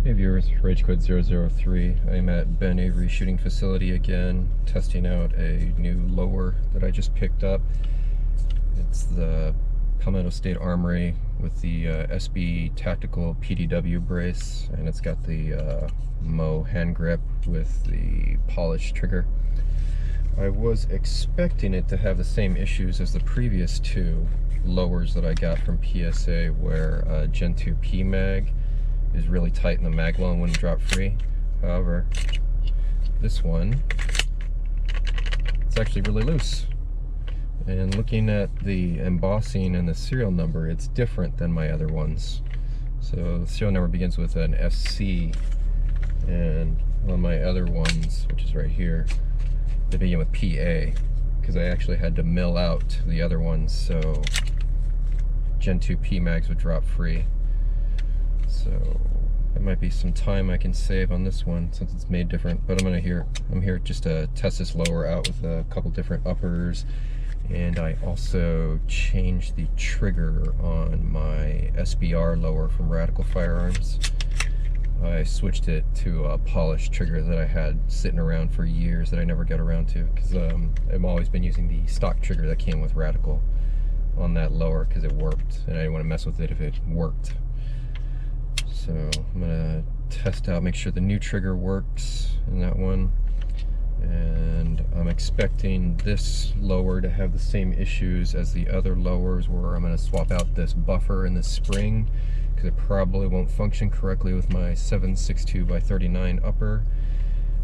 Hey viewers, RageQuit003. I'm at Ben Avery shooting facility again, testing out a new lower that I just picked up. It's the Palmetto State Armory with the SB Tactical PDW brace, and it's got the MOE hand grip with the polished trigger. I was expecting it to have the same issues as the previous two lowers that I got from PSA, where Gen 2 P mag is really tight and the mag loan wouldn't drop free. However, this one, it's actually really loose. And looking at the embossing and the serial number, it's different than my other ones. So the serial number begins with an SC, and on my other ones, which is right here, they begin with PA, because I actually had to mill out the other ones so Gen 2 P mags would drop free. So there might be some time I can save on this one since it's made different, but I'm here just to test this lower out with a couple different uppers. And I also changed the trigger on my SBR lower from Radical Firearms. I switched it to a polished trigger that I had sitting around for years that I never got around to, because I've always been using the stock trigger that came with Radical on that lower because it worked, and I didn't want to mess with it if it worked. So I'm gonna test out, make sure the new trigger works in that one. And I'm expecting this lower to have the same issues as the other lowers, where I'm gonna swap out this buffer and this spring, because it probably won't function correctly with my 7.62x39 upper.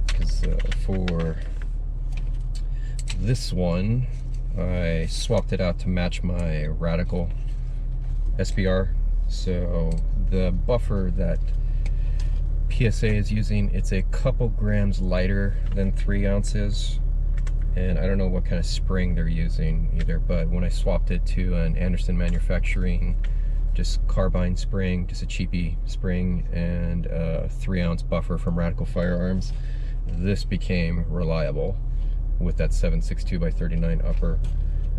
Because for this one, I swapped it out to match my Radical SBR. So the buffer that PSA is using, it's a couple grams lighter than 3 ounces, and I don't know what kind of spring they're using either, but when I swapped it to an Anderson Manufacturing just carbine spring, just a cheapy spring, and a 3-ounce buffer from Radical Firearms, this became reliable with that 7.62x39 upper.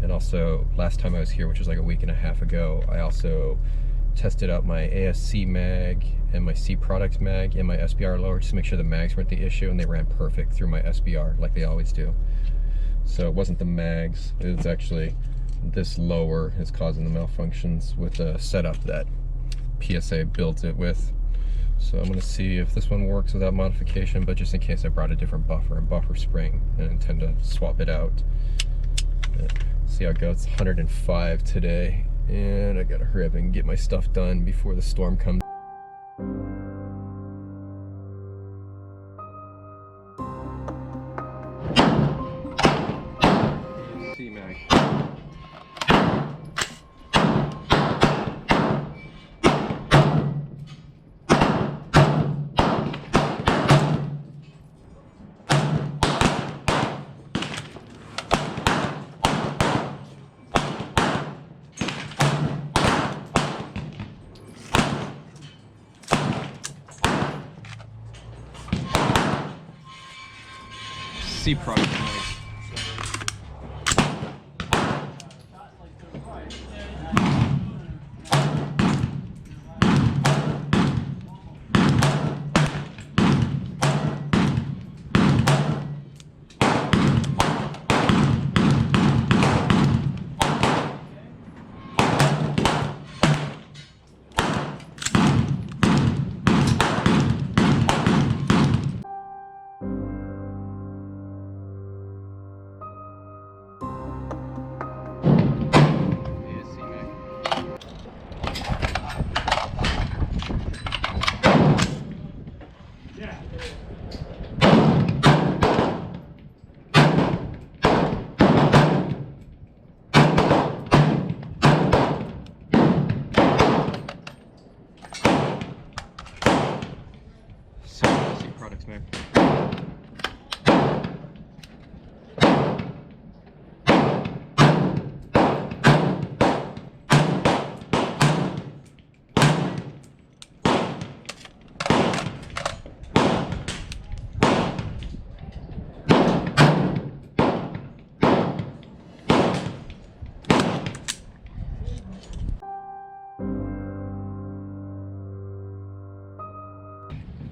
And also last time I was here, which was like a week and a half ago, I also tested out my ASC mag and my C Products mag and my SBR lower just to make sure the mags weren't the issue, and they ran perfect through my SBR like they always do. So it wasn't the mags, it's actually this lower is causing the malfunctions with the setup that PSA built it with. So I'm going to see if this one works without modification, but just in case I brought a different buffer and buffer spring and intend to swap it out. See how it goes. It's 105 today, and I gotta hurry up and get my stuff done before the storm comes. C-Mag. C Product.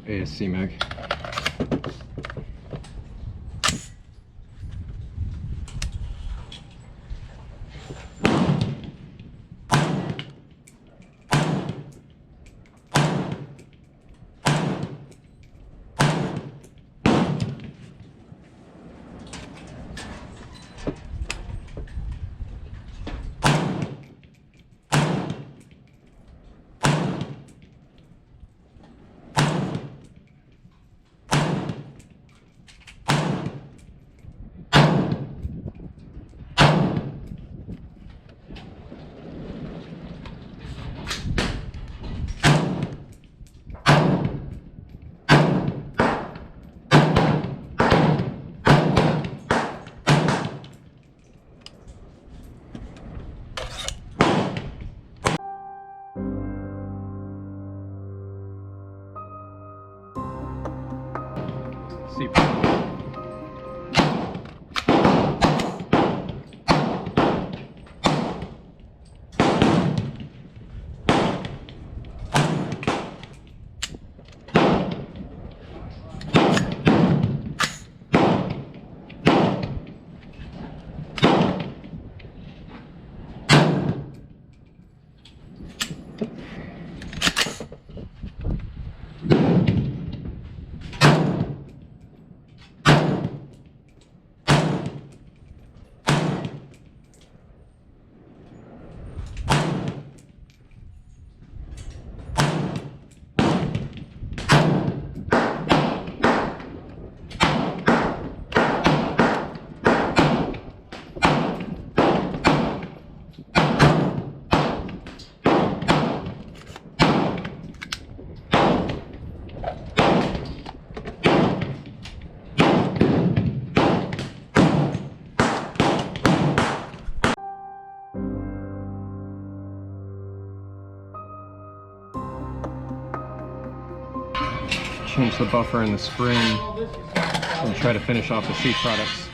ASC mag. See. Change the buffer and the spring and try to finish off the seat products.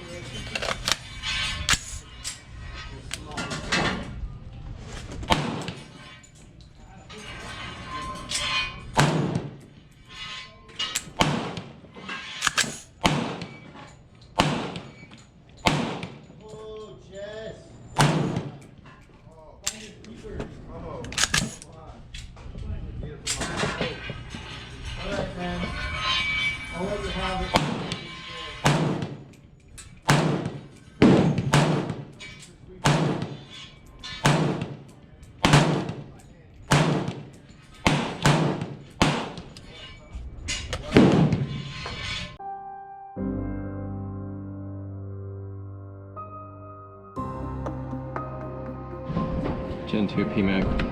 Gen 2 PMAG.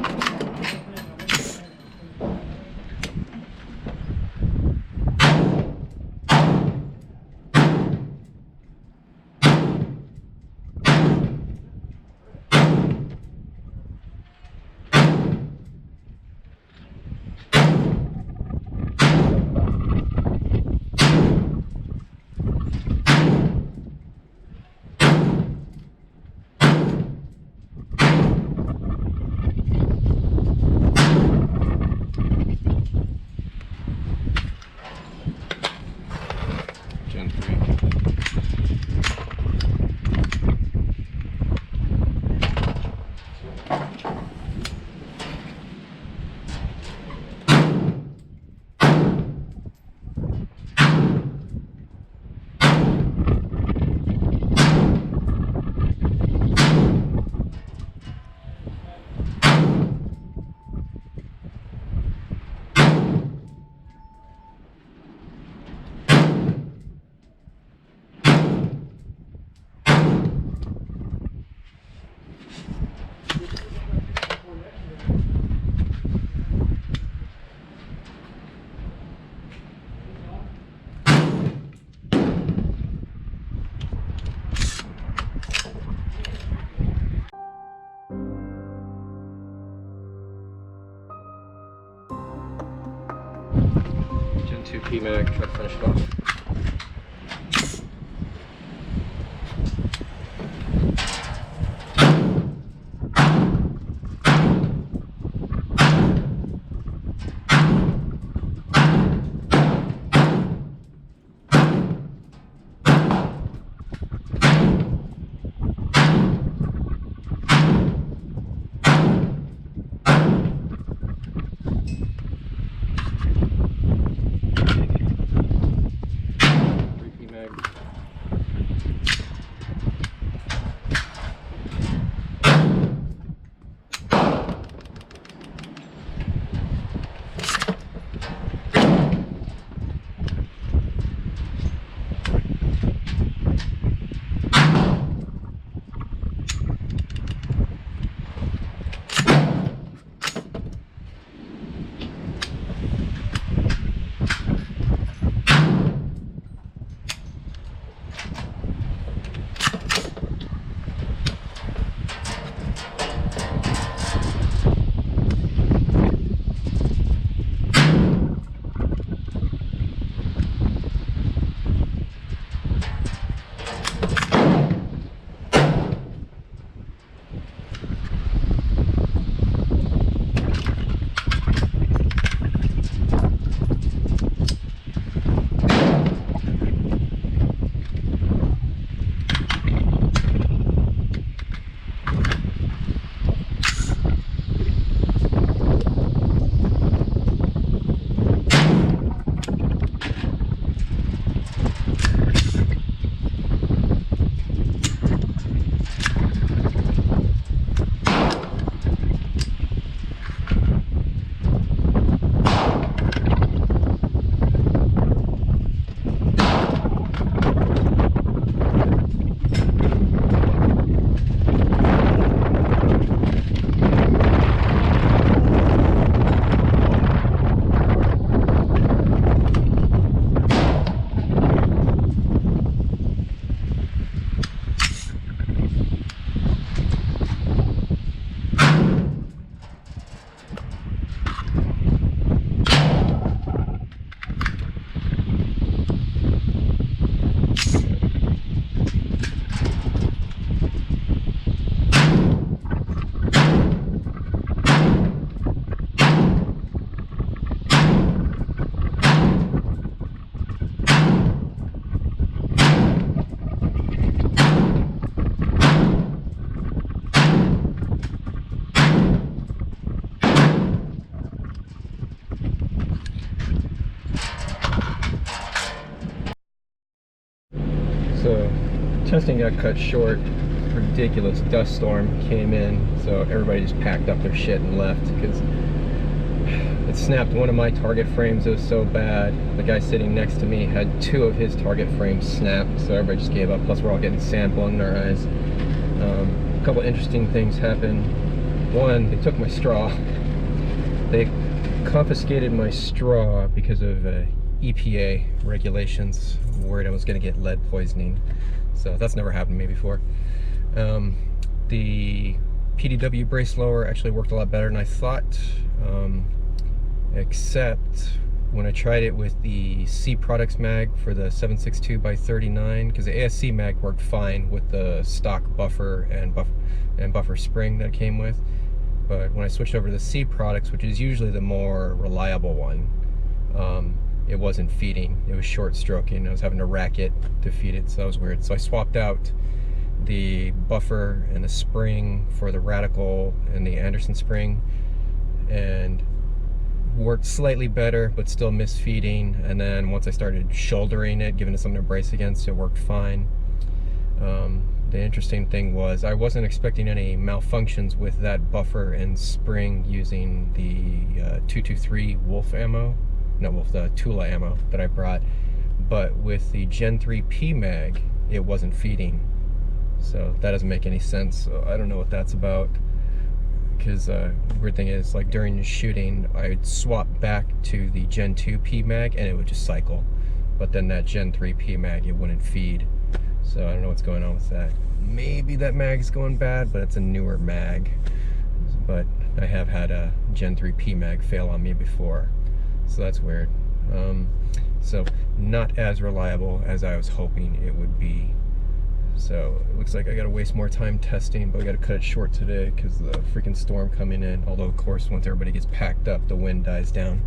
Gen 2 PMAG, try to finish it off. testing got cut short. Ridiculous dust storm came in, so everybody just packed up their shit and left because it snapped one of my target frames. It was so bad. The guy sitting next to me had 2 of his target frames snapped, so everybody just gave up. Plus we're all getting sand blown in our eyes. A couple interesting things happened. One, they took my straw. They confiscated my straw because of EPA regulations. Worried I was going to get lead poisoning, so that's never happened to me before. The PDW brace lower actually worked a lot better than I thought, except when I tried it with the C Products mag for the 7.62x39, because the ASC mag worked fine with the stock buffer and buffer spring that it came with. But when I switched over to the C Products, which is usually the more reliable one, it wasn't feeding. It was short stroking. I was having to rack it to feed it, so that was weird. So I swapped out the buffer and the spring for the Radical and the Anderson spring, and worked slightly better, but still misfeeding. And then once I started shouldering it, giving it something to brace against, it worked fine. The interesting thing was I wasn't expecting any malfunctions with that buffer and spring using the 223 Wolf ammo, not Wolf, the Tula ammo that I brought. But with the Gen 3 PMag, it wasn't feeding. So that doesn't make any sense. So I don't know what that's about. Because weird thing is, like during the shooting, I would swap back to the Gen 2 PMag and it would just cycle. But then that Gen 3 PMag, it wouldn't feed. So I don't know what's going on with that. Maybe that mag's going bad, but it's a newer mag. But I have had a Gen 3 PMag fail on me before. So that's weird. So not as reliable as I was hoping it would be. So it looks like I gotta waste more time testing, but we gotta cut it short today because of the freaking storm coming in. Although of course once everybody gets packed up, the wind dies down.